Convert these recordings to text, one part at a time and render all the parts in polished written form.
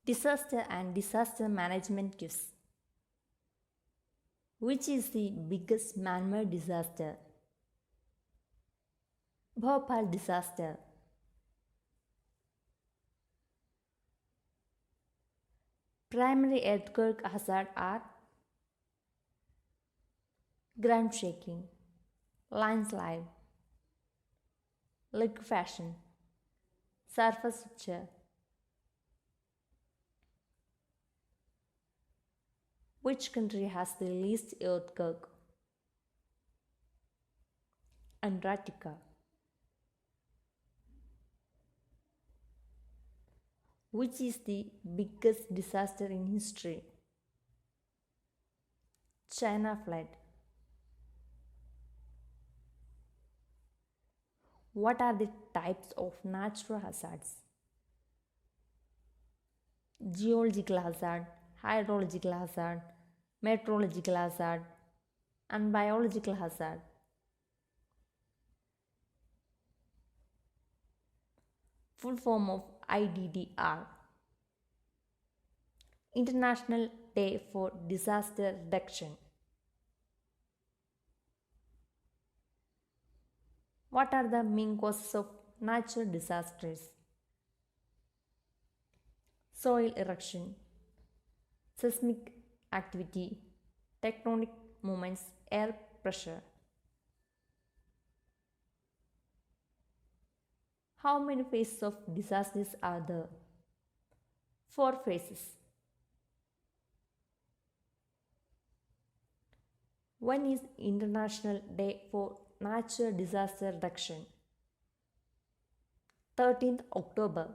Disaster and disaster management quiz. Which is the biggest man-made disaster? Bhopal disaster. Primary earthquake hazard are ground shaking, landslide, liquefaction, surface rupture. Which country has the least earthquake? Antarctica. Which is the biggest disaster in history? China flood. What are the types of natural hazards? Geological hazard, hydrological hazard, meteorological hazard, and biological hazard. Full form of IDDR. International Day for Disaster Reduction. What are the main causes of natural disasters? Soil erosion, seismic activity, tectonic movements, air pressure. How many phases of disasters are there? 4 phases. When is International Day for Natural Disaster Reduction? 13th October.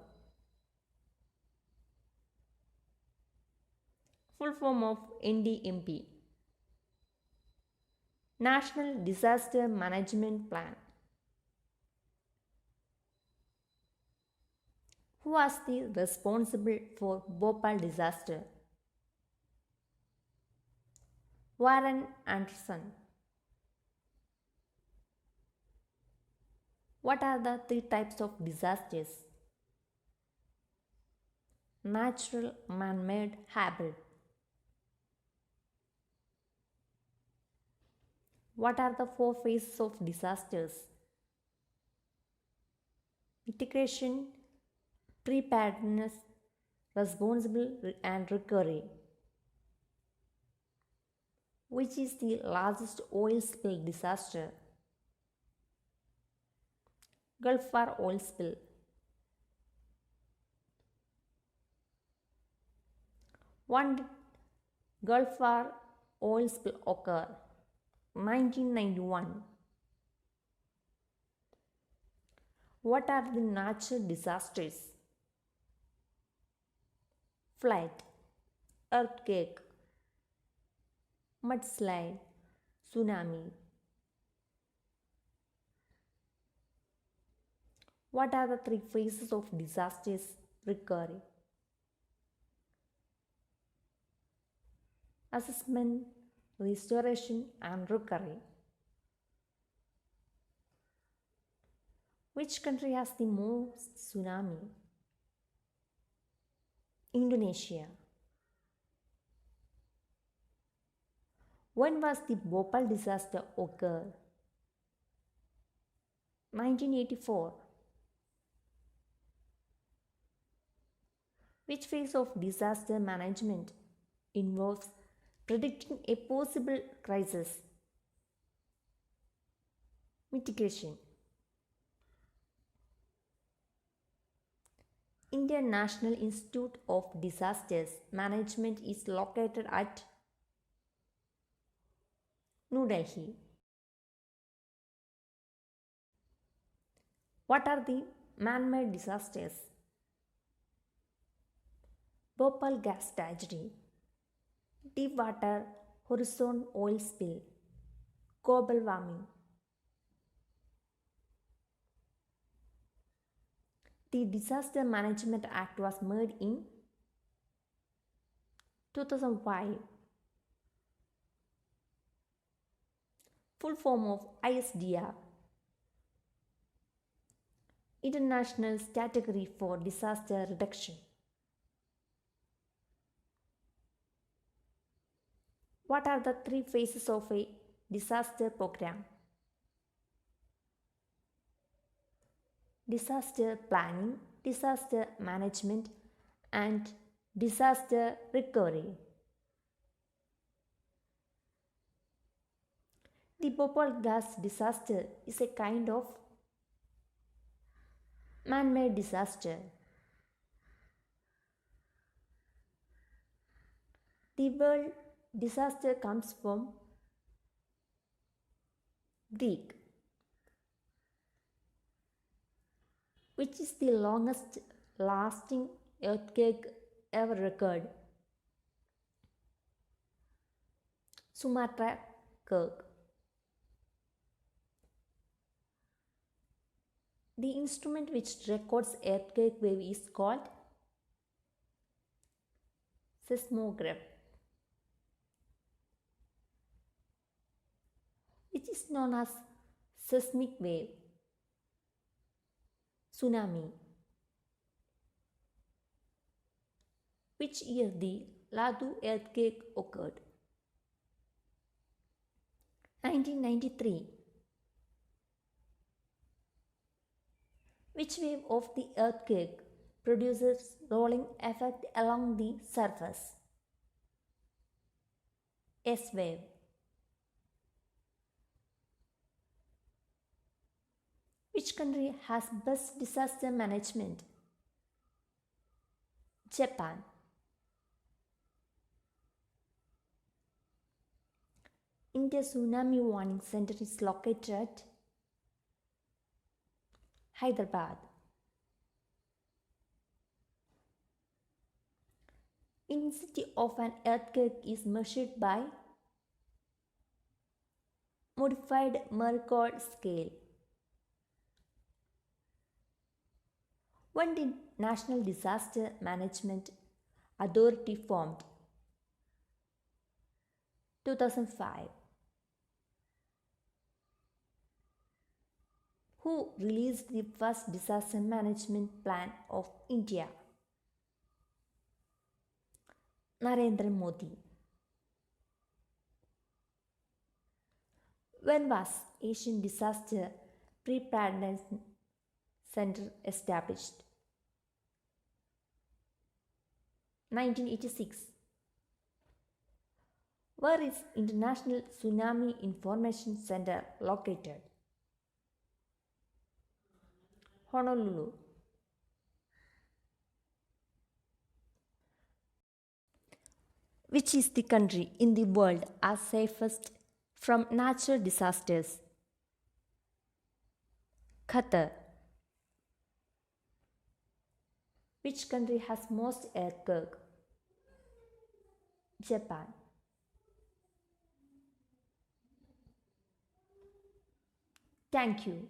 Full form of NDMP. National Disaster Management Plan. Who was the responsible for Bhopal disaster? Warren Anderson. What are the 3 types of disasters? Natural, man-made, hybrid. What are the 4 phases of disasters? Mitigation, preparedness, responsible and recovery. Which is the largest oil spill disaster? Gulf War oil spill. When did Gulf War oil spill occur? 1991. What are the natural disasters? Flood, earthquake, mudslide, tsunami. What are the 3 phases of disasters recovery? Assessment, restoration and recovery. Which country has the most tsunami? Indonesia. When was the Bhopal disaster occur? 1984. Which phase of disaster management involves predicting a possible crisis? Mitigation. Indian National Institute of Disasters Management is located at New Delhi. What are the man-made disasters? Bhopal gas tragedy, Deepwater Horizon oil spill, global warming. The Disaster Management Act was made in 2005. Full form of ISDR. International Category for Disaster Reduction. What are the three phases of a disaster program? Disaster planning, disaster management, and disaster recovery. The Bhopal gas disaster is a kind of man-made disaster. The word disaster comes from Greek, which is the longest lasting earthquake ever recorded. Sumatra quake. The instrument which records earthquake wave is called seismograph, which is known as seismic wave, tsunami. Which year the Ladu earthquake occurred? 1993. Which wave of the earthquake produces rolling effect along the surface? S wave. Which country has best disaster management? Japan. India Tsunami Warning Center is located at Hyderabad. Intensity of an earthquake is measured by modified Mercalli scale. When did National Disaster Management Authority formed? 2005. Who released the first disaster management plan of India? Narendra Modi. When was Asian Disaster Preparedness Center established? 1986. Where is International Tsunami Information Center located? Honolulu. Which is the country in the world as safest from natural disasters? Qatar. Which country has most earthquake? Japan. Thank you.